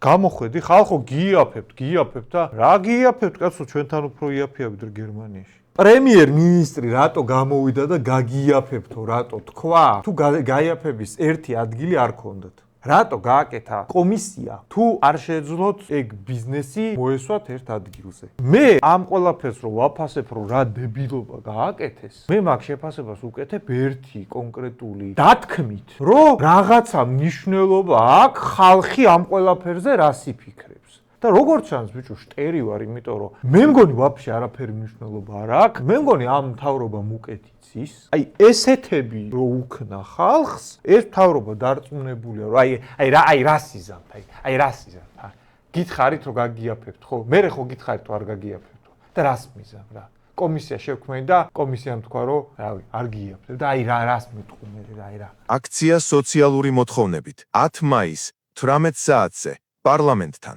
გამოხედი, ხალხო გიაფებთ და რა გიაფებთ, კაცო, ჩვენთან უფრო იაფია ვიდრე გერმანიაში. პრემიერ-მინისტრი რატო გამოვიდა და გაგიაფებთო, რატო თქვა? თუ გაიაფების ერთი ადგილი არ ქონდათ. რატო გააკეთა კომისია? თუ არ შეეძლოთ ეგ ბიზნესი მოესვათ ერთ ადგილზე. მე ამ ყველაფერს რომ ვაფასებ, რომ რა დებილობა გააკეთეს, მე მაგ შეფასებას უკეთებ ერთი კონკრეტული დათქმით, რომ რაღაცა მნიშვნელობა აქვს ხალხი ამ ყველაფერზე რას იფიქრებს. და როგორც ჩანს, ბიჭო, შტერი ვარ, იმიტომ რომ მე მგონი ვაფშე არაფერი მნიშვნელობა არ აქვს. მე მგონი ამ მთავრობამ უკეთიცის. აი ესეთები რო უქნა ხალხს, ეს მთავრობა დარწმუნებულია, რომ აი რას იზამთ, აი რას იზამთ. გითხარით რომ გაგიაფებთ, ხო? მე ხო გითხარით რომ არ გაგიაფებთ და რას მიზამ რა? კომისია შევქმნით და კომისიამ თქვა რომ რავი, არ გიაფებთ და აი რას მეტყვი მე რა. აქცია სოციალური მოთხოვნებით 10 მაისს 18 საათზე პარლამენტთან.